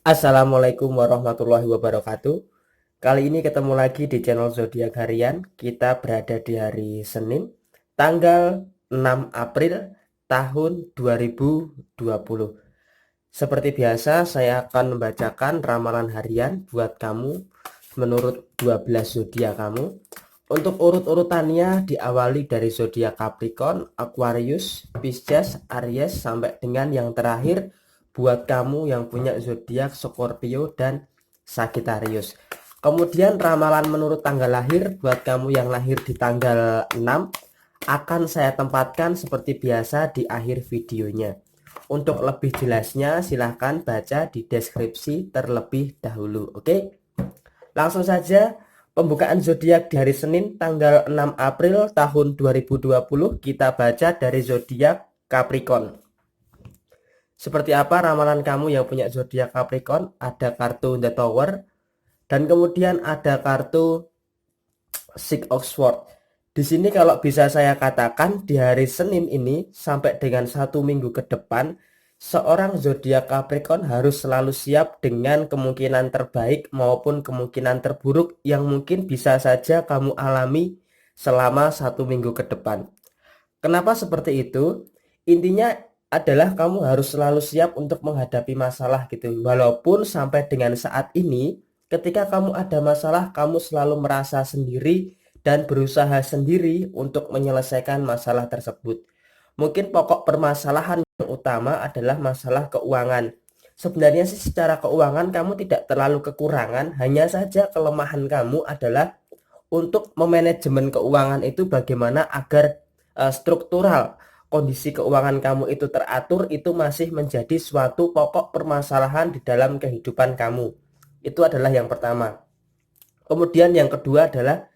Assalamualaikum warahmatullahi wabarakatuh. Kali ini ketemu lagi di channel Zodiak Harian. Kita berada di hari Senin, tanggal 6 April tahun 2020. Seperti biasa, saya akan membacakan ramalan harian buat kamu menurut 12 zodiak kamu. Untuk urut-urutannya diawali dari zodiak Capricorn, Aquarius, Pisces, Aries sampai dengan yang terakhir buat kamu yang punya zodiak Scorpio dan Sagittarius. Kemudian ramalan menurut tanggal lahir buat kamu yang lahir di tanggal 6 akan saya tempatkan seperti biasa di akhir videonya. Untuk lebih jelasnya silahkan baca di deskripsi terlebih dahulu. Oke, langsung saja pembukaan zodiak di hari Senin tanggal 6 April tahun 2020 kita baca dari zodiak Capricorn. Seperti apa ramalan kamu yang punya zodiak Capricorn? Ada kartu The Tower dan kemudian ada kartu Six of Swords. Di sini kalau bisa saya katakan di hari Senin ini sampai dengan 1 minggu ke depan, seorang zodiak Capricorn harus selalu siap dengan kemungkinan terbaik maupun kemungkinan terburuk yang mungkin bisa saja kamu alami selama 1 minggu ke depan. Kenapa seperti itu? Intinya adalah kamu harus selalu siap untuk menghadapi masalah gitu. Walaupun sampai dengan saat ini, ketika kamu ada masalah, kamu selalu merasa sendiri dan berusaha sendiri untuk menyelesaikan masalah tersebut. Mungkin pokok permasalahan yang utama adalah masalah keuangan. Sebenarnya sih secara keuangan kamu tidak terlalu kekurangan, hanya saja kelemahan kamu adalah untuk memanajemen keuangan itu bagaimana agar struktural kondisi keuangan kamu itu teratur, itu masih menjadi suatu pokok permasalahan di dalam kehidupan kamu. Itu adalah yang pertama. Kemudian yang kedua adalah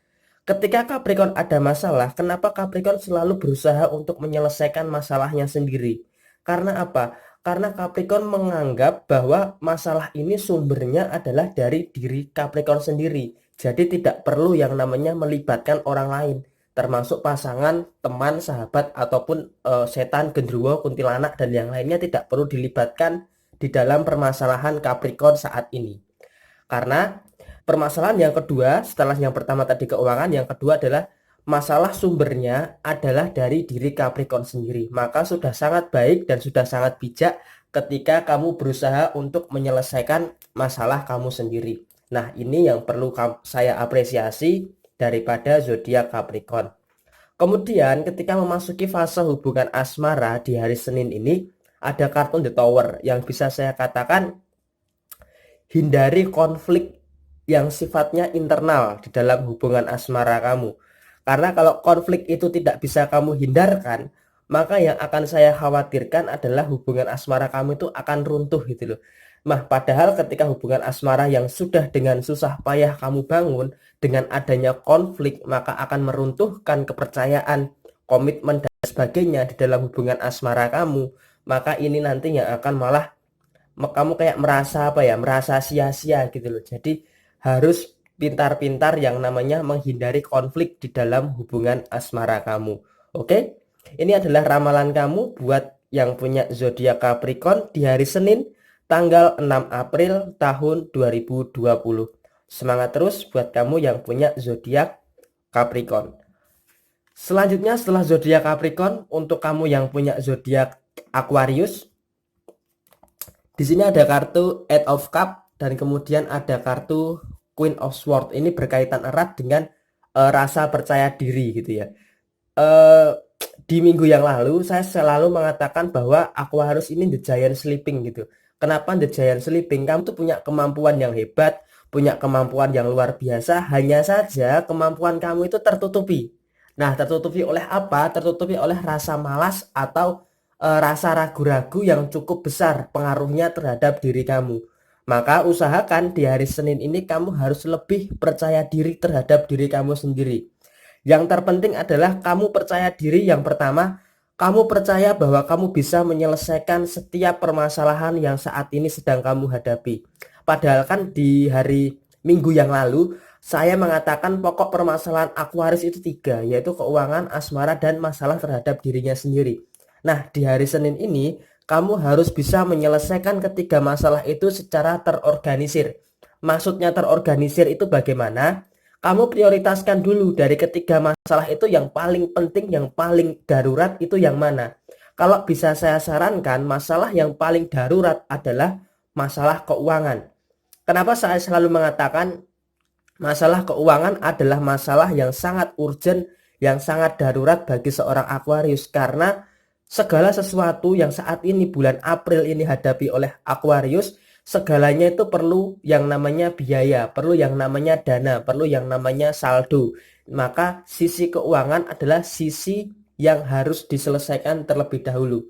ketika Capricorn ada masalah, kenapa Capricorn selalu berusaha untuk menyelesaikan masalahnya sendiri? Karena apa? Karena Capricorn menganggap bahwa masalah ini sumbernya adalah dari diri Capricorn sendiri. Jadi tidak perlu yang namanya melibatkan orang lain, termasuk pasangan, teman, sahabat, ataupun setan, genderuwo, kuntilanak, dan yang lainnya tidak perlu dilibatkan di dalam permasalahan Capricorn saat ini. Karena permasalahan yang kedua, setelah yang pertama tadi keuangan, yang kedua adalah masalah sumbernya adalah dari diri Capricorn sendiri. Maka sudah sangat baik dan sudah sangat bijak ketika kamu berusaha untuk menyelesaikan masalah kamu sendiri. Nah, ini yang perlu saya apresiasi daripada zodiak Capricorn. Kemudian ketika memasuki fase hubungan asmara di hari Senin ini, ada kartu The Tower yang bisa saya katakan hindari konflik yang sifatnya internal di dalam hubungan asmara kamu. Karena kalau konflik itu tidak bisa kamu hindarkan, maka yang akan saya khawatirkan adalah hubungan asmara kamu itu akan runtuh gitu loh. Nah, padahal ketika hubungan asmara yang sudah dengan susah payah kamu bangun, dengan adanya konflik, maka akan meruntuhkan kepercayaan, komitmen, dan sebagainya di dalam hubungan asmara kamu. Maka ini nantinya akan malah kamu kayak merasa apa ya, merasa sia-sia gitu loh. Jadi harus pintar-pintar yang namanya menghindari konflik di dalam hubungan asmara kamu. Oke, ini adalah ramalan kamu buat yang punya zodiak Capricorn di hari Senin tanggal 6 April tahun 2020. Semangat terus buat kamu yang punya zodiak Capricorn. Selanjutnya setelah zodiak Capricorn, untuk kamu yang punya zodiak Aquarius, di sini ada kartu Eight of Cup dan kemudian ada kartu Queen of Swords. Ini berkaitan erat dengan rasa percaya diri gitu ya. Di minggu yang lalu saya selalu mengatakan bahwa Aquarius ini the giant sleeping gitu. Kenapa the giant sleeping? Kamu tuh punya kemampuan yang hebat, punya kemampuan yang luar biasa, hanya saja kemampuan kamu itu tertutupi. Nah, tertutupi oleh apa? Tertutupi oleh rasa malas atau rasa ragu-ragu yang cukup besar pengaruhnya terhadap diri kamu. Maka usahakan di hari Senin ini kamu harus lebih percaya diri terhadap diri kamu sendiri. Yang terpenting adalah kamu percaya diri. Yang pertama, kamu percaya bahwa kamu bisa menyelesaikan setiap permasalahan yang saat ini sedang kamu hadapi. Padahal kan di hari Minggu yang lalu saya mengatakan pokok permasalahan Aquarius itu 3, yaitu keuangan, asmara, dan masalah terhadap dirinya sendiri. Nah, di hari Senin ini kamu harus bisa menyelesaikan ketiga masalah itu secara terorganisir. Maksudnya terorganisir itu bagaimana? Kamu prioritaskan dulu dari ketiga masalah itu yang paling penting, yang paling darurat itu yang mana. Kalau bisa saya sarankan, masalah yang paling darurat adalah masalah keuangan. Kenapa saya selalu mengatakan masalah keuangan adalah masalah yang sangat urgent, yang sangat darurat bagi seorang Aquarius, karena segala sesuatu yang saat ini bulan April ini hadapi oleh Aquarius, segalanya itu perlu yang namanya biaya, perlu yang namanya dana, perlu yang namanya saldo. Maka sisi keuangan adalah sisi yang harus diselesaikan terlebih dahulu.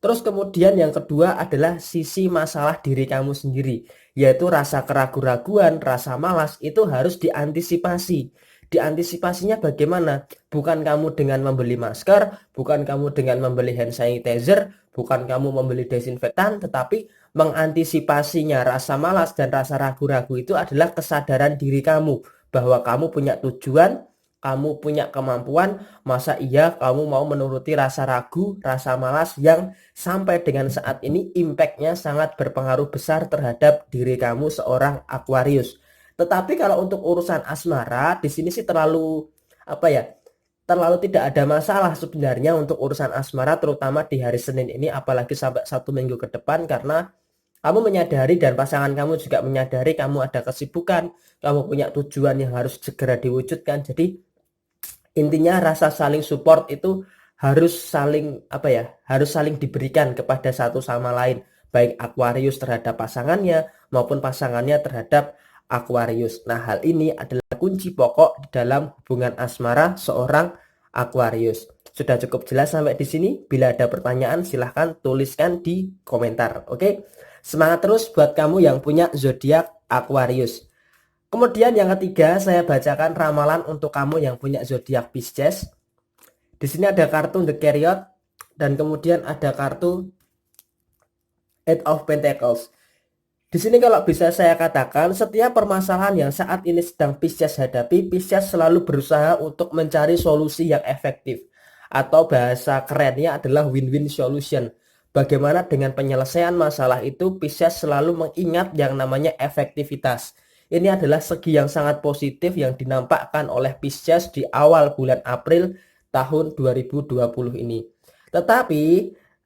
Terus kemudian yang kedua adalah sisi masalah diri kamu sendiri, yaitu rasa keraguan-raguan, rasa malas itu harus diantisipasi. Diantisipasinya bagaimana? Bukan kamu dengan membeli masker, bukan kamu dengan membeli hand sanitizer, bukan kamu membeli desinfektan, tetapi mengantisipasinya rasa malas dan rasa ragu-ragu itu adalah kesadaran diri kamu bahwa kamu punya tujuan, kamu punya kemampuan. Masa iya kamu mau menuruti rasa ragu, rasa malas yang sampai dengan saat ini impactnya sangat berpengaruh besar terhadap diri kamu seorang Aquarius. Tetapi kalau untuk urusan asmara di sini sih terlalu apa ya? Terlalu tidak ada masalah sebenarnya untuk urusan asmara, terutama di hari Senin ini, apalagi sampai 1 minggu ke depan, karena kamu menyadari dan pasangan kamu juga menyadari kamu ada kesibukan, kamu punya tujuan yang harus segera diwujudkan. Jadi intinya rasa saling support itu harus saling apa ya, harus saling diberikan kepada satu sama lain, baik Aquarius terhadap pasangannya maupun pasangannya terhadap Aquarius. Nah, hal ini adalah kunci pokok di dalam hubungan asmara seorang Aquarius. Sudah cukup jelas sampai di sini? Bila ada pertanyaan silahkan tuliskan di komentar. Oke? Semangat terus buat kamu yang punya zodiak Aquarius. Kemudian yang ketiga, saya bacakan ramalan untuk kamu yang punya zodiak Pisces. Di sini ada kartu The Chariot dan kemudian ada kartu Eight of Pentacles. Di sini kalau bisa saya katakan, setiap permasalahan yang saat ini sedang Pisces hadapi, Pisces selalu berusaha untuk mencari solusi yang efektif. Atau bahasa kerennya adalah win-win solution. Bagaimana dengan penyelesaian masalah itu, Pisces selalu mengingat yang namanya efektivitas. Ini adalah segi yang sangat positif yang dinampakkan oleh Pisces di awal bulan April tahun 2020 ini. Tetapi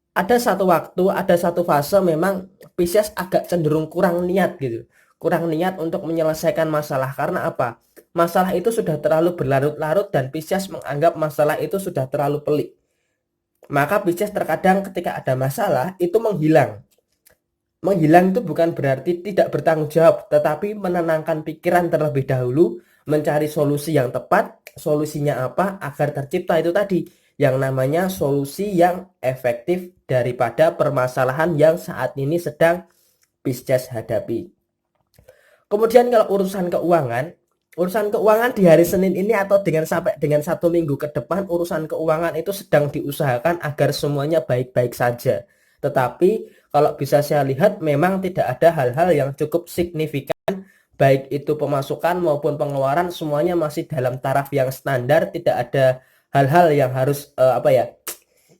ada satu waktu, ada satu fase memang Pisces agak cenderung kurang niat gitu. Kurang niat untuk menyelesaikan masalah. Karena apa? Masalah itu sudah terlalu berlarut-larut dan Pisces menganggap masalah itu sudah terlalu pelik. Maka Pisces terkadang ketika ada masalah itu menghilang. Menghilang itu bukan berarti tidak bertanggung jawab, tetapi menenangkan pikiran terlebih dahulu, mencari solusi yang tepat. Solusinya apa? Agar tercipta itu tadi, yang namanya solusi yang efektif daripada permasalahan yang saat ini sedang Pisces hadapi. Kemudian kalau urusan keuangan di hari Senin ini atau sampai dengan 1 minggu ke depan, urusan keuangan itu sedang diusahakan agar semuanya baik-baik saja. Tetapi kalau bisa saya lihat memang tidak ada hal-hal yang cukup signifikan, baik itu pemasukan maupun pengeluaran semuanya masih dalam taraf yang standar, tidak ada hal-hal yang harus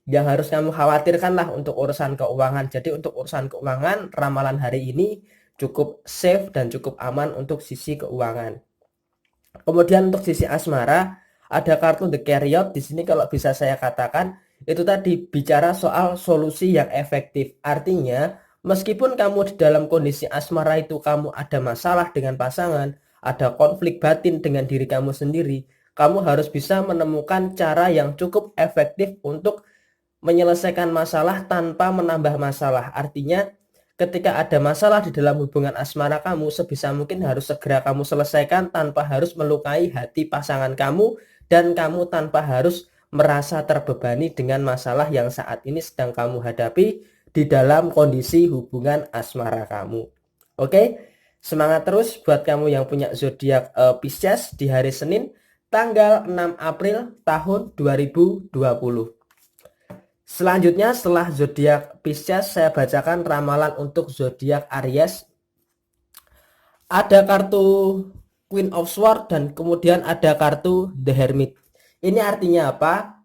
yang harus kamu khawatirkan lah untuk urusan keuangan. Jadi untuk urusan keuangan ramalan hari ini cukup safe dan cukup aman untuk sisi keuangan. Kemudian untuk sisi asmara ada kartu The Chariot. Di sini kalau bisa saya katakan itu tadi bicara soal solusi yang efektif. Artinya meskipun kamu di dalam kondisi asmara itu kamu ada masalah dengan pasangan, ada konflik batin dengan diri kamu sendiri, kamu harus bisa menemukan cara yang cukup efektif untuk menyelesaikan masalah tanpa menambah masalah. Artinya ketika ada masalah di dalam hubungan asmara kamu, sebisa mungkin harus segera kamu selesaikan tanpa harus melukai hati pasangan kamu, dan kamu tanpa harus merasa terbebani dengan masalah yang saat ini sedang kamu hadapi di dalam kondisi hubungan asmara kamu. Oke, semangat terus buat kamu yang punya zodiak Pisces di hari Senin tanggal 6 April tahun 2020. Selanjutnya setelah zodiak Pisces saya bacakan ramalan untuk zodiak Aries. Ada kartu Queen of Swords dan kemudian ada kartu The Hermit. Ini artinya apa?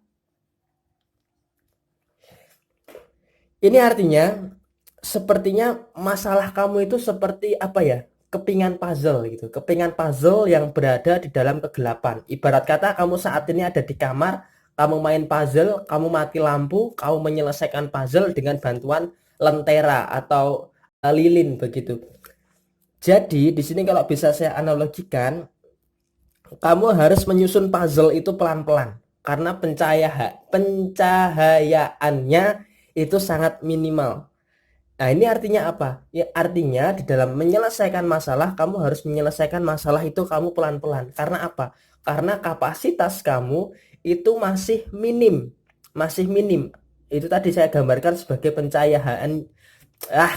Ini artinya sepertinya masalah kamu itu seperti apa ya? Kepingan puzzle gitu. Kepingan puzzle yang berada di dalam kegelapan. Ibarat kata kamu saat ini ada di kamar, kamu main puzzle, kamu mati lampu, kamu menyelesaikan puzzle dengan bantuan lentera atau lilin begitu. Jadi di sini kalau bisa saya analogikan, kamu harus menyusun puzzle itu pelan-pelan karena pencahayaannya itu sangat minimal. Nah, ini artinya apa? Ya, artinya di dalam menyelesaikan masalah, kamu harus menyelesaikan masalah itu kamu pelan-pelan. Karena apa? Karena kapasitas kamu itu masih minim. Masih minim. Itu tadi saya gambarkan sebagai pencahayaan,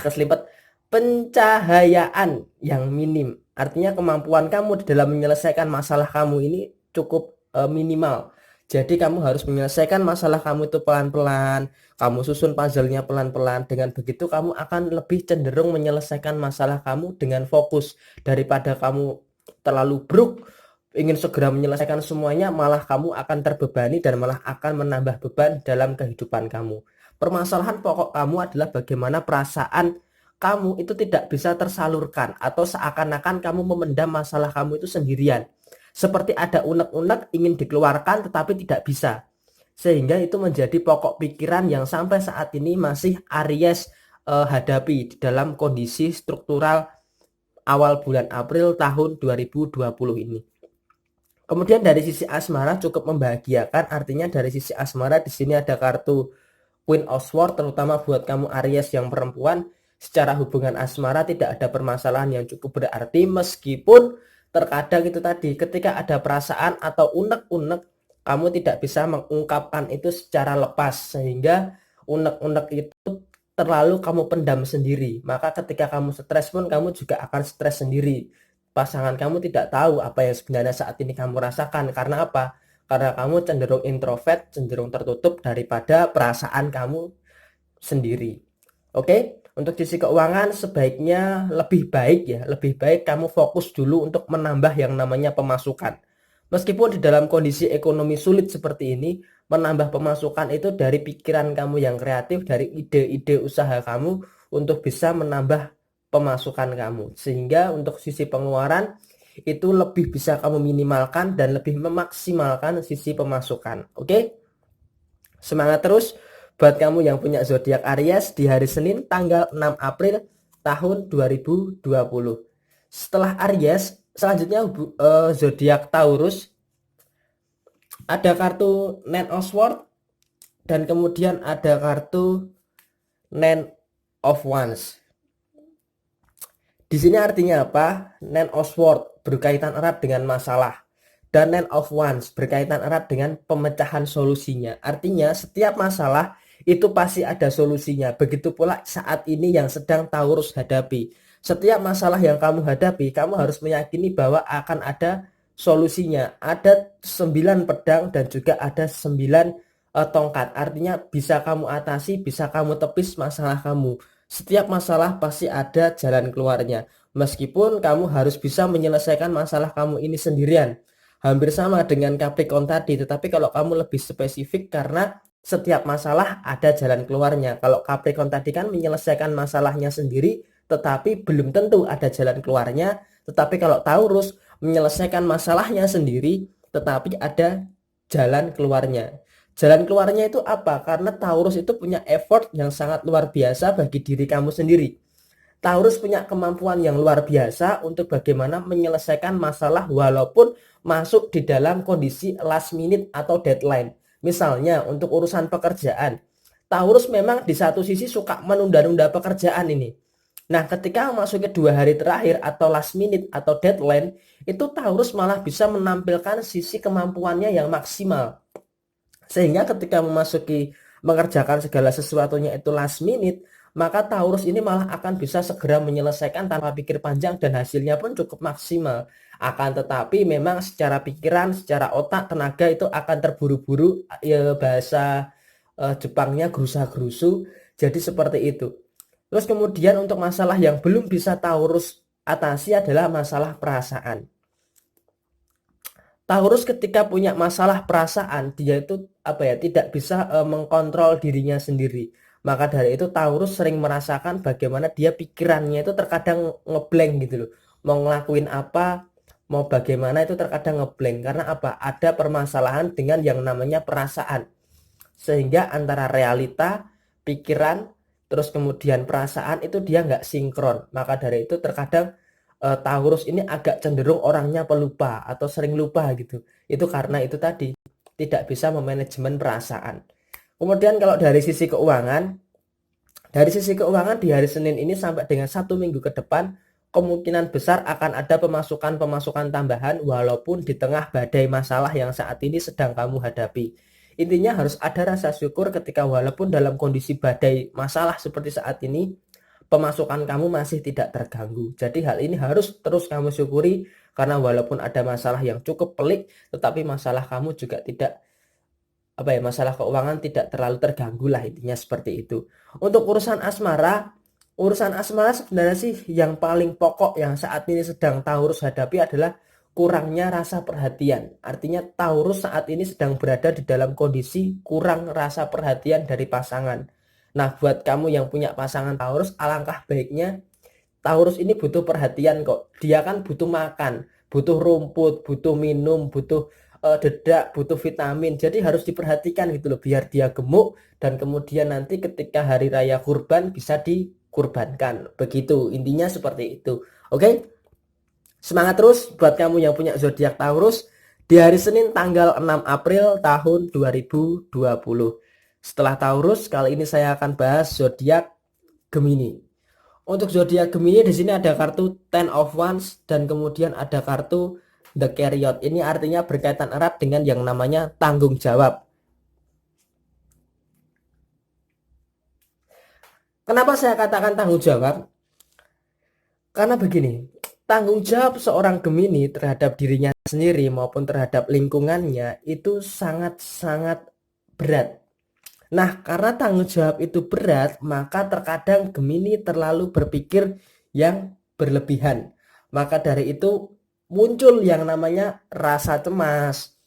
keselipet, pencahayaan yang minim. Artinya kemampuan kamu di dalam menyelesaikan masalah kamu ini cukup minimal. Jadi kamu harus menyelesaikan masalah kamu itu pelan-pelan, kamu susun puzzle-nya pelan-pelan. Dengan begitu kamu akan lebih cenderung menyelesaikan masalah kamu dengan fokus daripada kamu terlalu bruk ingin segera menyelesaikan semuanya, malah kamu akan terbebani dan malah akan menambah beban dalam kehidupan kamu. Permasalahan pokok kamu adalah bagaimana perasaan kamu itu tidak bisa tersalurkan atau seakan-akan kamu memendam masalah kamu itu sendirian. Seperti ada unek-unek ingin dikeluarkan tetapi tidak bisa. Sehingga itu menjadi pokok pikiran yang sampai saat ini masih Aries hadapi di dalam kondisi struktural awal bulan April tahun 2020 ini. Kemudian dari sisi asmara cukup membahagiakan, artinya dari sisi asmara di sini ada kartu Queen of Swords, terutama buat kamu Aries yang perempuan. Secara hubungan asmara tidak ada permasalahan yang cukup berarti, meskipun terkadang itu tadi ketika ada perasaan atau unek-unek kamu tidak bisa mengungkapkan itu secara lepas, sehingga unek-unek itu terlalu kamu pendam sendiri. Maka ketika kamu stres pun kamu juga akan stres sendiri. Pasangan kamu tidak tahu apa yang sebenarnya saat ini kamu rasakan. Karena apa? Karena kamu cenderung introvert, cenderung tertutup daripada perasaan kamu sendiri. Oke, untuk sisi keuangan sebaiknya lebih baik ya, lebih baik kamu fokus dulu untuk menambah yang namanya pemasukan. Meskipun di dalam kondisi ekonomi sulit seperti ini, menambah pemasukan itu dari pikiran kamu yang kreatif, dari ide-ide usaha kamu untuk bisa menambah pemasukan kamu. Sehingga untuk sisi pengeluaran itu lebih bisa kamu minimalkan dan lebih memaksimalkan sisi pemasukan. Oke? Semangat terus buat kamu yang punya zodiak Aries di hari Senin tanggal 6 April tahun 2020. Setelah Aries, selanjutnya zodiak Taurus, ada kartu Nine of Swords dan kemudian ada kartu Nine of Wands. Di sini artinya apa? Nine of Swords berkaitan erat dengan masalah dan Nine of Wands berkaitan erat dengan pemecahan solusinya. Artinya setiap masalah itu pasti ada solusinya. Begitu pula saat ini yang sedang Taurus hadapi. Setiap masalah yang kamu hadapi, kamu harus meyakini bahwa akan ada solusinya. Ada 9 pedang dan juga ada 9 tongkat. Artinya bisa kamu atasi, bisa kamu tepis masalah kamu. Setiap masalah pasti ada jalan keluarnya. Meskipun kamu harus bisa menyelesaikan masalah kamu ini sendirian. Hampir sama dengan Capricorn tadi, tetapi kalau kamu lebih spesifik karena setiap masalah ada jalan keluarnya. Kalau Capricorn tadi kan menyelesaikan masalahnya sendiri, tetapi belum tentu ada jalan keluarnya. Tetapi kalau Taurus menyelesaikan masalahnya sendiri, tetapi ada jalan keluarnya. Jalan keluarnya itu apa? Karena Taurus itu punya effort yang sangat luar biasa bagi diri kamu sendiri. Taurus punya kemampuan yang luar biasa untuk bagaimana menyelesaikan masalah walaupun masuk di dalam kondisi last minute atau deadline. Misalnya untuk urusan pekerjaan. Taurus memang di satu sisi suka menunda-nunda pekerjaan ini. Nah, ketika masuk ke 2 hari terakhir atau last minute atau deadline, itu Taurus malah bisa menampilkan sisi kemampuannya yang maksimal. Sehingga ketika mengerjakan segala sesuatunya itu last minute, maka Taurus ini malah akan bisa segera menyelesaikan tanpa pikir panjang dan hasilnya pun cukup maksimal. Akan tetapi memang secara pikiran, secara otak, tenaga itu akan terburu-buru, ya bahasa Jepangnya gerusa-gerusu. Jadi seperti itu. Terus kemudian untuk masalah yang belum bisa Taurus atasi adalah masalah perasaan. Taurus ketika punya masalah perasaan, dia itu tidak bisa mengkontrol dirinya sendiri. Maka dari itu Taurus sering merasakan bagaimana dia pikirannya itu terkadang ngeblank gitu loh. Mau ngelakuin apa, mau bagaimana itu terkadang ngeblank. Karena apa? Ada permasalahan dengan yang namanya perasaan. Sehingga antara realita, pikiran, terus kemudian perasaan itu dia nggak sinkron. Maka dari itu terkadang Taurus ini agak cenderung orangnya pelupa atau sering lupa gitu. Itu karena itu tadi tidak bisa memanajemen perasaan. Kemudian kalau dari sisi keuangan di hari Senin ini sampai dengan 1 minggu ke depan, kemungkinan besar akan ada pemasukan-pemasukan tambahan walaupun di tengah badai masalah yang saat ini sedang kamu hadapi. Intinya harus ada rasa syukur ketika walaupun dalam kondisi badai masalah seperti saat ini, pemasukan kamu masih tidak terganggu. Jadi hal ini harus terus kamu syukuri karena walaupun ada masalah yang cukup pelik, tetapi masalah kamu juga tidak masalah keuangan tidak terlalu terganggu lah, intinya seperti itu. Untuk urusan asmara sebenarnya sih yang paling pokok yang saat ini sedang Taurus hadapi adalah kurangnya rasa perhatian. Artinya Taurus saat ini sedang berada di dalam kondisi kurang rasa perhatian dari pasangan. Nah, buat kamu yang punya pasangan Taurus, alangkah baiknya Taurus ini butuh perhatian kok. Dia kan butuh makan, butuh rumput, butuh minum, butuh dedak, butuh vitamin. Jadi harus diperhatikan gitu loh biar dia gemuk dan kemudian nanti ketika hari raya kurban bisa dikurbankan. Begitu, intinya seperti itu. Oke? Semangat terus buat kamu yang punya zodiak Taurus di hari Senin tanggal 6 April tahun 2020. Setelah Taurus, kali ini saya akan bahas zodiak Gemini. Untuk zodiak Gemini di sini ada kartu Ten of Wands dan kemudian ada kartu The Chariot. Ini artinya berkaitan erat dengan yang namanya tanggung jawab. Kenapa saya katakan tanggung jawab? Karena begini, tanggung jawab seorang Gemini terhadap dirinya sendiri maupun terhadap lingkungannya itu sangat-sangat berat. Nah, karena tanggung jawab itu berat, maka terkadang Gemini terlalu berpikir yang berlebihan. Maka dari itu muncul yang namanya rasa cemas,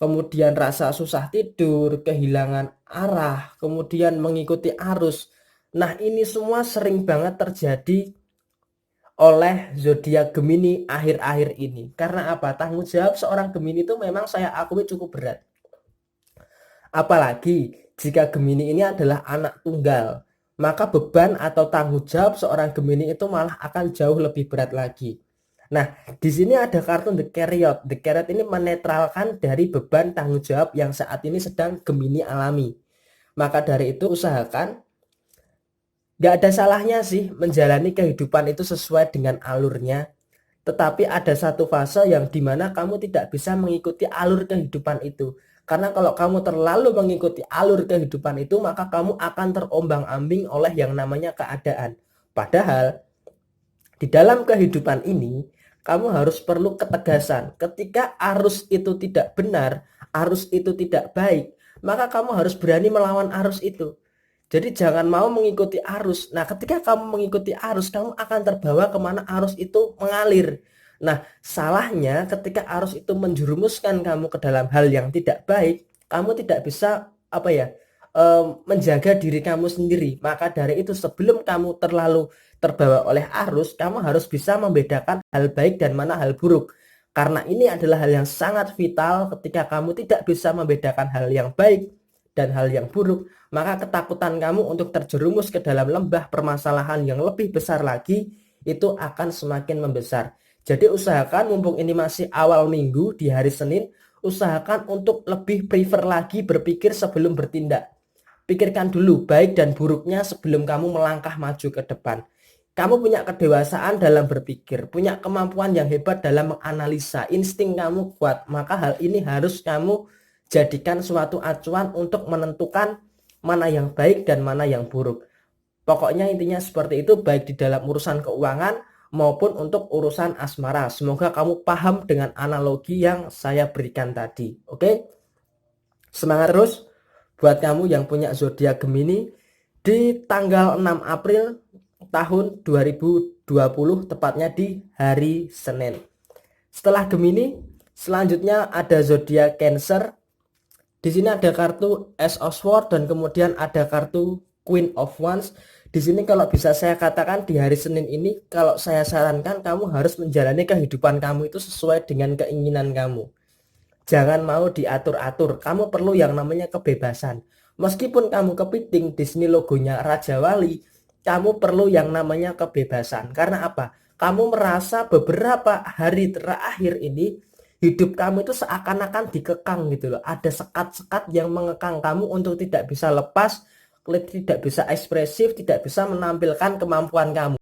kemudian rasa susah tidur, kehilangan arah, kemudian mengikuti arus. Nah, ini semua sering banget terjadi oleh zodiak Gemini akhir-akhir ini. Karena apa? Tanggung jawab seorang Gemini itu memang saya akui cukup berat. Apalagi jika Gemini ini adalah anak tunggal, maka beban atau tanggung jawab seorang Gemini itu malah akan jauh lebih berat lagi. Nah, di sini ada kartu The Chariot. The Chariot ini menetralkan dari beban tanggung jawab yang saat ini sedang Gemini alami. Maka dari itu usahakan gak ada salahnya sih menjalani kehidupan itu sesuai dengan alurnya. Tetapi ada satu fase yang dimana kamu tidak bisa mengikuti alur kehidupan itu. Karena kalau kamu terlalu mengikuti alur kehidupan itu, maka kamu akan terombang-ambing oleh yang namanya keadaan. Padahal di dalam kehidupan ini, kamu harus perlu ketegasan. Ketika arus itu tidak benar, arus itu tidak baik, maka kamu harus berani melawan arus itu. Jadi jangan mau mengikuti arus. Nah, ketika kamu mengikuti arus, kamu akan terbawa kemana arus itu mengalir. Nah, salahnya ketika arus itu menjerumuskan kamu ke dalam hal yang tidak baik, kamu tidak bisa menjaga diri kamu sendiri. Maka dari itu sebelum kamu terlalu terbawa oleh arus, kamu harus bisa membedakan hal baik dan mana hal buruk. Karena ini adalah hal yang sangat vital ketika kamu tidak bisa membedakan hal yang baik dan hal yang buruk, maka ketakutan kamu untuk terjerumus ke dalam lembah permasalahan yang lebih besar lagi itu akan semakin membesar. Jadi usahakan mumpung ini masih awal minggu di hari Senin, usahakan untuk lebih prefer lagi berpikir sebelum bertindak. Pikirkan dulu baik dan buruknya sebelum kamu melangkah maju ke depan. Kamu punya kedewasaan dalam berpikir, punya kemampuan yang hebat dalam menganalisa, insting kamu kuat, maka hal ini harus kamu jadikan suatu acuan untuk menentukan mana yang baik dan mana yang buruk. Pokoknya intinya seperti itu, baik di dalam urusan keuangan maupun untuk urusan asmara. Semoga kamu paham dengan analogi yang saya berikan tadi. Oke? Semangat terus buat kamu yang punya zodiak Gemini di tanggal 6 April tahun 2020, tepatnya di hari Senin. Setelah Gemini, selanjutnya ada zodiak Cancer. Di sini ada kartu Ace of Swords dan kemudian ada kartu Queen of Wands. Di sini kalau bisa saya katakan di hari Senin ini, kalau saya sarankan kamu harus menjalani kehidupan kamu itu sesuai dengan keinginan kamu. Jangan mau diatur-atur. Kamu perlu yang namanya kebebasan. Meskipun kamu kepiting, di sini logonya Raja Wali, kamu perlu yang namanya kebebasan. Karena apa? Kamu merasa beberapa hari terakhir ini hidup kamu itu seakan-akan dikekang gitu loh. Ada sekat-sekat yang mengekang kamu untuk tidak bisa lepas, tidak bisa ekspresif, tidak bisa menampilkan kemampuan kamu.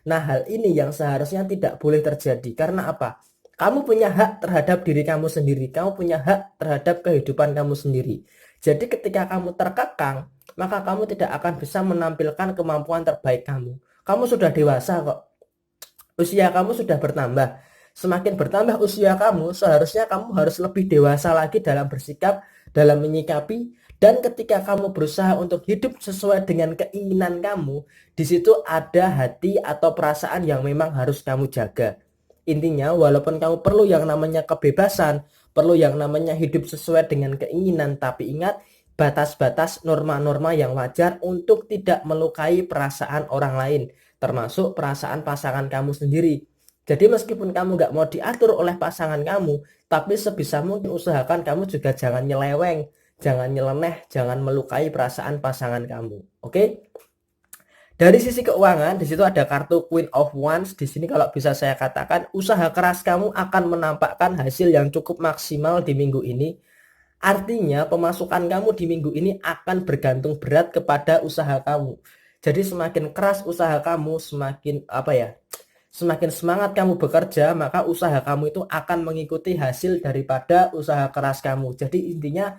Nah, hal ini yang seharusnya tidak boleh terjadi. Karena apa? Kamu punya hak terhadap diri kamu sendiri. Kamu punya hak terhadap kehidupan kamu sendiri. Jadi ketika kamu terkekang, maka kamu tidak akan bisa menampilkan kemampuan terbaik kamu. Kamu sudah dewasa kok. Usia kamu sudah bertambah. Semakin bertambah usia kamu, seharusnya kamu harus lebih dewasa lagi dalam bersikap, dalam menyikapi. Dan ketika kamu berusaha untuk hidup sesuai dengan keinginan kamu, di situ ada hati atau perasaan yang memang harus kamu jaga. Intinya, walaupun kamu perlu yang namanya kebebasan, perlu yang namanya hidup sesuai dengan keinginan, tapi ingat batas-batas norma-norma yang wajar untuk tidak melukai perasaan orang lain, termasuk perasaan pasangan kamu sendiri. Jadi meskipun kamu gak mau diatur oleh pasangan kamu, tapi sebisa mungkin usahakan kamu juga jangan nyeleweng, jangan nyeleneh, jangan melukai perasaan pasangan kamu. Oke? Dari sisi keuangan, di situ ada kartu Queen of Wands. Di sini kalau bisa saya katakan, usaha keras kamu akan menampakkan hasil yang cukup maksimal di minggu ini. Artinya pemasukan kamu di minggu ini akan bergantung berat kepada usaha kamu. Jadi semakin keras usaha kamu, semakin semangat kamu bekerja, maka usaha kamu itu akan mengikuti hasil daripada usaha keras kamu. Jadi intinya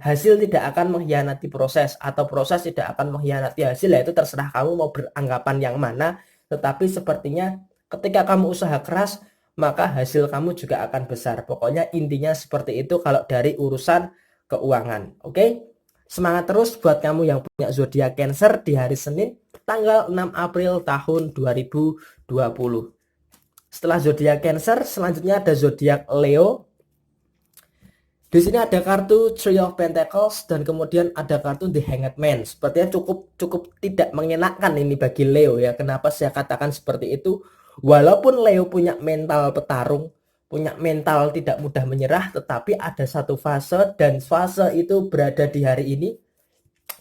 hasil tidak akan mengkhianati proses, atau proses tidak akan mengkhianati hasil. Itu terserah kamu mau beranggapan yang mana. Tetapi sepertinya ketika kamu usaha keras, maka hasil kamu juga akan besar. Pokoknya intinya seperti itu kalau dari urusan keuangan. Oke? Semangat terus buat kamu yang punya zodiak Cancer di hari Senin tanggal 6 April tahun 2020. Setelah zodiak Cancer, selanjutnya ada zodiak Leo. Di sini ada kartu Three of Pentacles dan kemudian ada kartu The Hanged Man. Sepertinya cukup tidak mengenakan ini bagi Leo ya. Kenapa saya katakan seperti itu? Walaupun Leo punya mental petarung, punya mental tidak mudah menyerah, tetapi ada satu fase, dan fase itu berada di hari ini,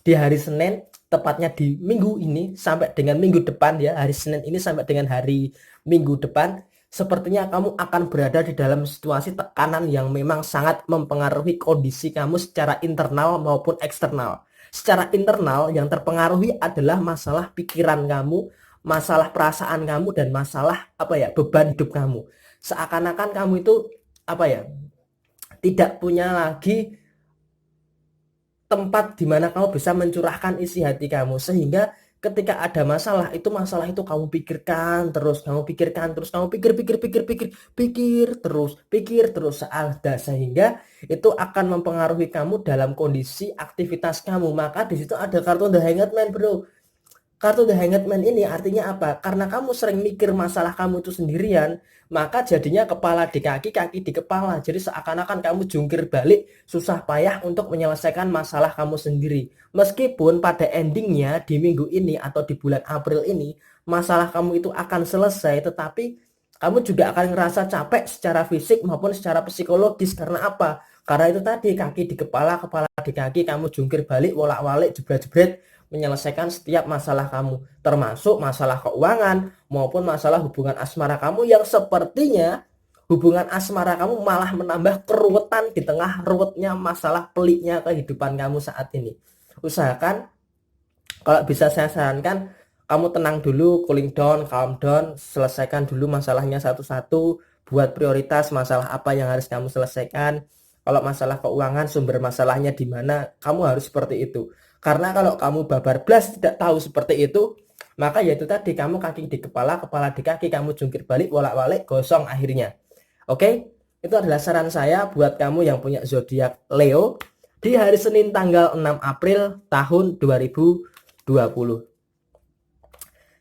di hari Senin, tepatnya di minggu ini sampai dengan minggu depan ya. Hari Senin ini sampai dengan hari Minggu depan, sepertinya kamu akan berada di dalam situasi tekanan yang memang sangat mempengaruhi kondisi kamu secara internal maupun eksternal. Secara internal yang terpengaruhi adalah masalah pikiran kamu, masalah perasaan kamu, dan masalah beban hidup kamu. Seakan-akan kamu itu tidak punya lagi tempat di mana kamu bisa mencurahkan isi hati kamu, sehingga ketika ada masalah itu kamu pikirkan terus, kamu pikir terus sehingga itu akan mempengaruhi kamu dalam kondisi aktivitas kamu. Maka di situ ada kartu The Hanged Man, bro. Kartu The Hanged Man ini artinya apa? Karena kamu sering mikir masalah kamu itu sendirian, maka jadinya kepala di kaki, kaki di kepala. Jadi seakan-akan kamu jungkir balik, susah payah untuk menyelesaikan masalah kamu sendiri. Meskipun pada endingnya di minggu ini atau di bulan April ini, masalah kamu itu akan selesai, tetapi kamu juga akan ngerasa capek secara fisik maupun secara psikologis. Karena apa? Karena itu tadi, kaki di kepala, kepala di kaki, kamu jungkir balik, wolak-walik, jebret-jebret menyelesaikan setiap masalah kamu, termasuk masalah keuangan maupun masalah hubungan asmara kamu, yang sepertinya hubungan asmara kamu malah menambah keruwetan di tengah ruwetnya masalah peliknya kehidupan kamu saat ini. Usahakan, kalau bisa saya sarankan, kamu tenang dulu, cooling down, calm down, selesaikan dulu masalahnya satu-satu, buat prioritas masalah apa yang harus kamu selesaikan. Kalau masalah keuangan, sumber masalahnya di mana, kamu harus seperti itu. Karena kalau kamu babar blas tidak tahu seperti itu, maka yaitu tadi, kamu kaki di kepala, kepala di kaki, kamu jungkir balik, wolak-walik, gosong akhirnya. Oke, itu adalah saran saya buat kamu yang punya zodiak Leo di hari Senin tanggal 6 April tahun 2020.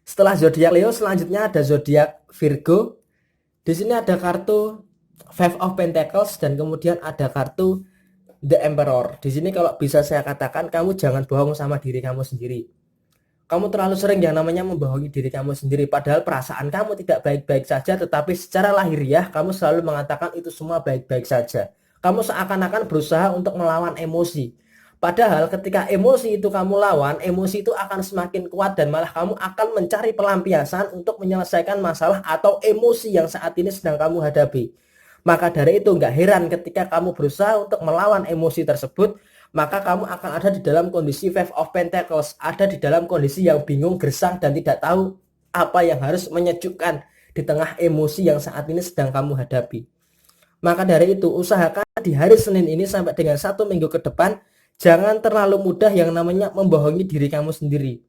Setelah zodiak Leo, selanjutnya ada zodiak Virgo. Di sini ada kartu Five of Pentacles dan kemudian ada kartu The Emperor. Di sini kalau bisa saya katakan, kamu jangan bohong sama diri kamu sendiri. Kamu terlalu sering yang namanya membohongi diri kamu sendiri, padahal perasaan kamu tidak baik-baik saja, tetapi secara lahiriah kamu selalu mengatakan itu semua baik-baik saja. Kamu seakan-akan berusaha untuk melawan emosi. Padahal ketika emosi itu kamu lawan, emosi itu akan semakin kuat dan malah kamu akan mencari pelampiasan untuk menyelesaikan masalah atau emosi yang saat ini sedang kamu hadapi. Maka dari itu nggak heran ketika kamu berusaha untuk melawan emosi tersebut, maka kamu akan ada di dalam kondisi Five of Pentacles, ada di dalam kondisi yang bingung, gersang, dan tidak tahu apa yang harus menyejukkan di tengah emosi yang saat ini sedang kamu hadapi. Maka dari itu, usahakan di hari Senin ini sampai dengan 1 minggu ke depan, jangan terlalu mudah yang namanya membohongi diri kamu sendiri.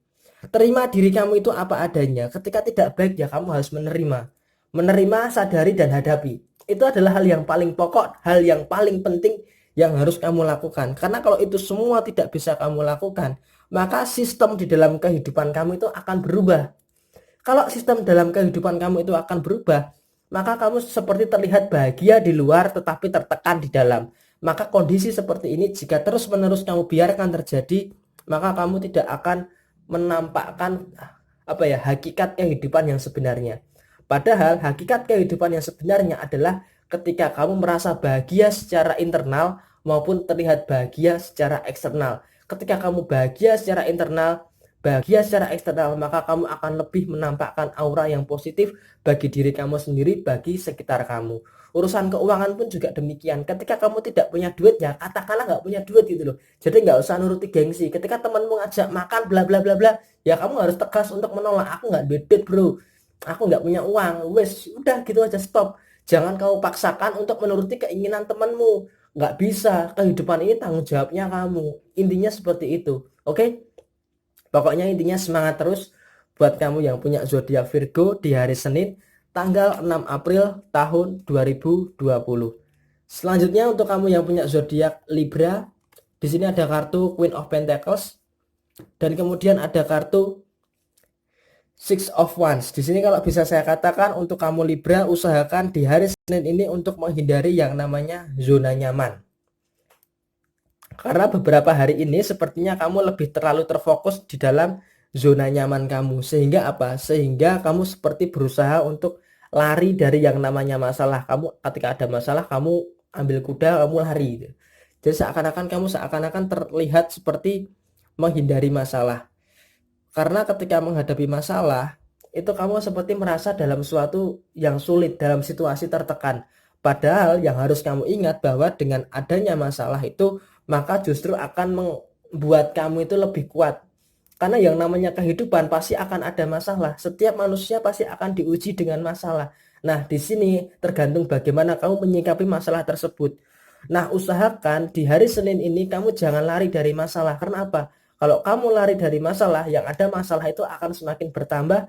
Terima diri kamu itu apa adanya. Ketika tidak baik ya kamu harus menerima. Menerima, sadari, dan hadapi. Itu adalah hal yang paling pokok, hal yang paling penting yang harus kamu lakukan. Karena kalau itu semua tidak bisa kamu lakukan, maka sistem di dalam kehidupan kamu itu akan berubah. Kalau sistem dalam kehidupan kamu itu akan berubah, maka kamu seperti terlihat bahagia di luar tetapi tertekan di dalam. Maka kondisi seperti ini jika terus-menerus kamu biarkan terjadi, maka kamu tidak akan menampakkan hakikat kehidupan yang sebenarnya. Padahal hakikat kehidupan yang sebenarnya adalah ketika kamu merasa bahagia secara internal maupun terlihat bahagia secara eksternal. Ketika kamu bahagia secara internal, bahagia secara eksternal, maka kamu akan lebih menampakkan aura yang positif bagi diri kamu sendiri, bagi sekitar kamu. Urusan keuangan pun juga demikian. Ketika kamu tidak punya duit, ya katakanlah nggak punya duit gitu loh. Jadi nggak usah nuruti gengsi. Ketika temanmu ngajak makan bla bla bla bla, ya kamu harus tegas untuk menolak. Aku nggak duit bro, aku nggak punya uang. Wes udah gitu aja, stop. Jangan kamu paksakan untuk menuruti keinginan temanmu. Nggak bisa. Kehidupan ini tanggung jawabnya kamu. Intinya seperti itu. Oke? Pokoknya intinya semangat terus buat kamu yang punya zodiak Virgo di hari Senin tanggal 6 April tahun 2020. Selanjutnya untuk kamu yang punya zodiak Libra, di sini ada kartu Queen of Pentacles dan kemudian ada kartu Six of Wands. Di sini kalau bisa saya katakan untuk kamu Libra, usahakan di hari Senin ini untuk menghindari yang namanya zona nyaman. Karena beberapa hari ini sepertinya kamu lebih terlalu terfokus di dalam zona nyaman kamu. Sehingga apa? Sehingga kamu seperti berusaha untuk lari dari yang namanya masalah. Kamu ketika ada masalah, kamu ambil kuda, kamu lari. Jadi kamu seakan-akan terlihat seperti menghindari masalah. Karena ketika menghadapi masalah, itu kamu seperti merasa dalam suatu yang sulit, dalam situasi tertekan. Padahal yang harus kamu ingat bahwa dengan adanya masalah itu, maka justru akan membuat kamu itu lebih kuat. Karena yang namanya kehidupan pasti akan ada masalah. Setiap manusia pasti akan diuji dengan masalah. Nah, di sini tergantung bagaimana kamu menyikapi masalah tersebut. Nah, usahakan di hari Senin ini kamu jangan lari dari masalah. Karena apa? Kalau kamu lari dari masalah, yang ada masalah itu akan semakin bertambah,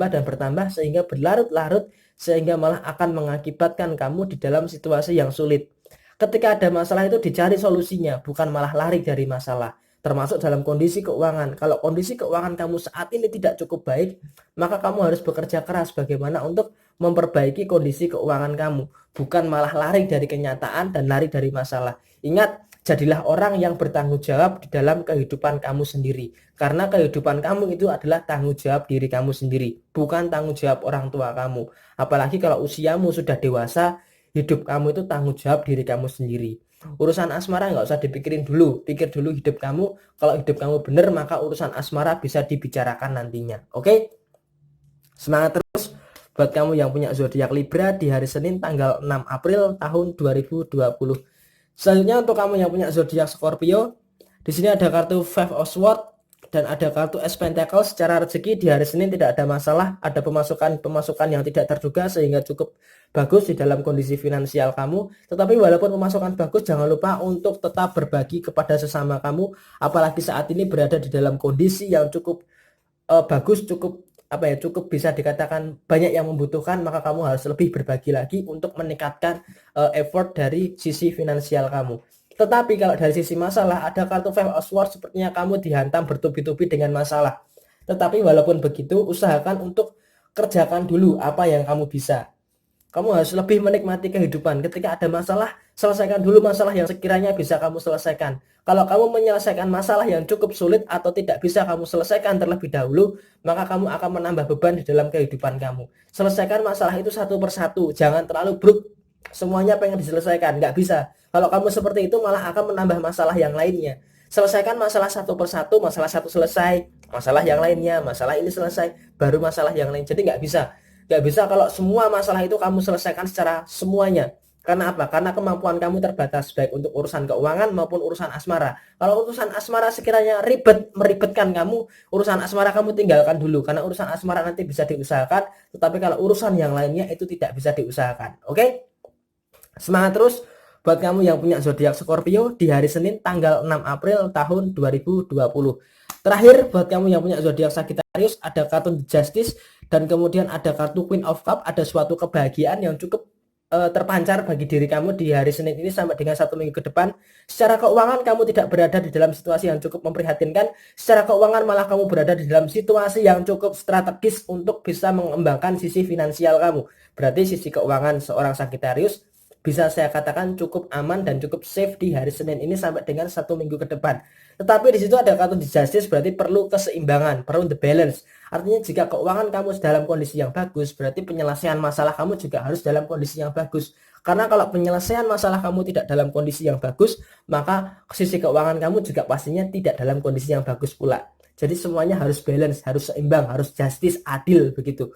dan bertambah sehingga berlarut-larut, sehingga malah akan mengakibatkan kamu di dalam situasi yang sulit. Ketika ada masalah itu dicari solusinya, bukan malah lari dari masalah. Termasuk dalam kondisi keuangan. Kalau kondisi keuangan kamu saat ini tidak cukup baik, maka kamu harus bekerja keras bagaimana untuk memperbaiki kondisi keuangan kamu. Bukan malah lari dari kenyataan dan lari dari masalah. Ingat, jadilah orang yang bertanggung jawab di dalam kehidupan kamu sendiri. Karena kehidupan kamu itu adalah tanggung jawab diri kamu sendiri, bukan tanggung jawab orang tua kamu. Apalagi kalau usiamu sudah dewasa, hidup kamu itu tanggung jawab diri kamu sendiri. Urusan asmara nggak usah dipikirin dulu, pikir dulu hidup kamu. Kalau hidup kamu benar, maka urusan asmara bisa dibicarakan nantinya. Oke? Semangat terus buat kamu yang punya zodiak Libra di hari Senin tanggal 6 April tahun 2020. Selanjutnya untuk kamu yang punya zodiak Scorpio, di sini ada kartu Five of Swords dan ada kartu Ace Pentacles. Secara rezeki di hari Senin tidak ada masalah, ada pemasukan yang tidak terduga sehingga cukup bagus di dalam kondisi finansial kamu. Tetapi walaupun pemasukan bagus, jangan lupa untuk tetap berbagi kepada sesama kamu, apalagi saat ini berada di dalam kondisi yang cukup bagus, cukup bisa dikatakan banyak yang membutuhkan, maka kamu harus lebih berbagi lagi untuk meningkatkan effort dari sisi finansial kamu. Tetapi kalau dari sisi masalah, ada kartu Five of Swords, sepertinya kamu dihantam bertubi-tubi dengan masalah. Tetapi walaupun begitu, usahakan untuk kerjakan dulu apa yang kamu bisa. Kamu harus lebih menikmati kehidupan. Ketika ada masalah, selesaikan dulu masalah yang sekiranya bisa kamu selesaikan. Kalau kamu menyelesaikan masalah yang cukup sulit atau tidak bisa kamu selesaikan terlebih dahulu, maka kamu akan menambah beban di dalam kehidupan kamu. Selesaikan masalah itu satu persatu. Jangan terlalu bruk. Semuanya pengen diselesaikan. Nggak bisa. Kalau kamu seperti itu malah akan menambah masalah yang lainnya. Selesaikan masalah satu persatu, masalah satu selesai, masalah yang lainnya, masalah ini selesai, baru masalah yang lain. Jadi nggak bisa. Nggak bisa kalau semua masalah itu kamu selesaikan secara semuanya. Karena apa? Karena kemampuan kamu terbatas, baik untuk urusan keuangan maupun urusan asmara. Kalau urusan asmara sekiranya meribetkan kamu, urusan asmara kamu tinggalkan dulu. Karena urusan asmara nanti bisa diusahakan, tetapi kalau urusan yang lainnya itu tidak bisa diusahakan. Oke? Semangat terus buat kamu yang punya zodiak Scorpio di hari Senin tanggal 6 April tahun 2020. Terakhir buat kamu yang punya zodiak Sagittarius, ada kartu Justice dan kemudian ada kartu Queen of Cup, ada suatu kebahagiaan yang cukup terpancar bagi diri kamu di hari Senin ini sampai dengan 1 minggu ke depan. Secara keuangan kamu tidak berada di dalam situasi yang cukup memprihatinkan. Secara keuangan malah kamu berada di dalam situasi yang cukup strategis untuk bisa mengembangkan sisi finansial kamu. Berarti sisi keuangan seorang Sagittarius bisa saya katakan cukup aman dan cukup safe di hari Senin ini sampai dengan 1 minggu ke depan. Tetapi di situ ada kartu Justice, berarti perlu keseimbangan, perlu the balance. Artinya jika keuangan kamu dalam kondisi yang bagus, berarti penyelesaian masalah kamu juga harus dalam kondisi yang bagus. Karena kalau penyelesaian masalah kamu tidak dalam kondisi yang bagus, maka sisi keuangan kamu juga pastinya tidak dalam kondisi yang bagus pula. Jadi semuanya harus balance, harus seimbang, harus justice, adil begitu.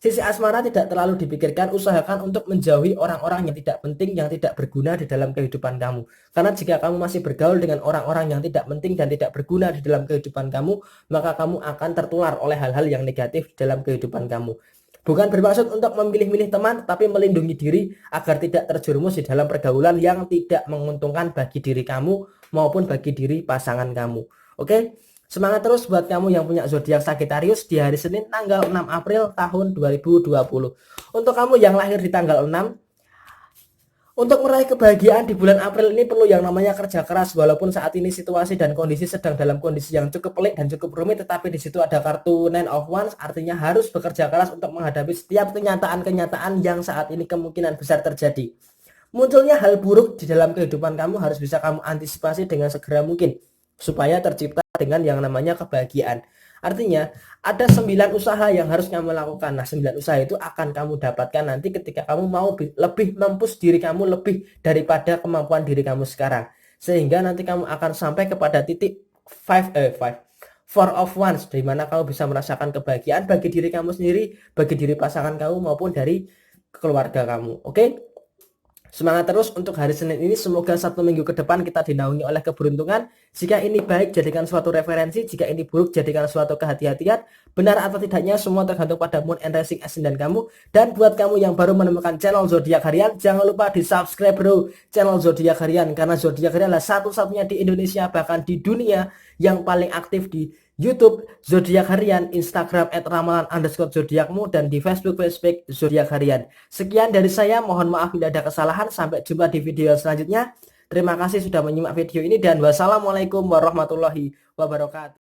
Sisi asmara tidak terlalu dipikirkan, usahakan untuk menjauhi orang-orang yang tidak penting, yang tidak berguna di dalam kehidupan kamu. Karena jika kamu masih bergaul dengan orang-orang yang tidak penting dan tidak berguna di dalam kehidupan kamu, maka kamu akan tertular oleh hal-hal yang negatif di dalam kehidupan kamu. Bukan bermaksud untuk memilih-milih teman, tapi melindungi diri agar tidak terjerumus di dalam pergaulan yang tidak menguntungkan bagi diri kamu maupun bagi diri pasangan kamu. Oke? Semangat terus buat kamu yang punya zodiak Sagittarius di hari Senin tanggal 6 April tahun 2020. Untuk kamu yang lahir di tanggal 6, untuk meraih kebahagiaan di bulan April ini perlu yang namanya kerja keras. Walaupun saat ini situasi dan kondisi sedang dalam kondisi yang cukup pelik dan cukup rumit, tetapi di situ ada kartu Nine of Wands, artinya harus bekerja keras untuk menghadapi setiap kenyataan-kenyataan yang saat ini kemungkinan besar terjadi. Munculnya hal buruk di dalam kehidupan kamu harus bisa kamu antisipasi dengan segera mungkin, supaya tercipta dengan yang namanya kebahagiaan. Artinya ada 9 usaha yang harus kamu lakukan. Nah 9 usaha itu akan kamu dapatkan nanti ketika kamu mau lebih mempush diri kamu lebih daripada kemampuan diri kamu sekarang. Sehingga nanti kamu akan sampai kepada titik 4 of Wands, di mana kamu bisa merasakan kebahagiaan bagi diri kamu sendiri, bagi diri pasangan kamu maupun dari keluarga kamu. Oke? Semangat terus untuk hari Senin ini, semoga 1 minggu ke depan kita dinaungi oleh keberuntungan. Jika ini baik, jadikan suatu referensi. Jika ini buruk, jadikan suatu kehati-hatian. Benar atau tidaknya, semua tergantung pada moon and rising ascendant kamu. Dan buat kamu yang baru menemukan channel Zodiak Harian, jangan lupa di subscribe bro channel Zodiak Harian. Karena Zodiak Harian adalah satu-satunya di Indonesia, bahkan di dunia, yang paling aktif di YouTube Zodiak Harian, Instagram @ramalan_zodiakmu, dan di Facebook Zodiak Harian. Sekian dari saya, mohon maaf bila ada kesalahan. Sampai jumpa di video selanjutnya. Terima kasih sudah menyimak video ini dan wassalamualaikum warahmatullahi wabarakatuh.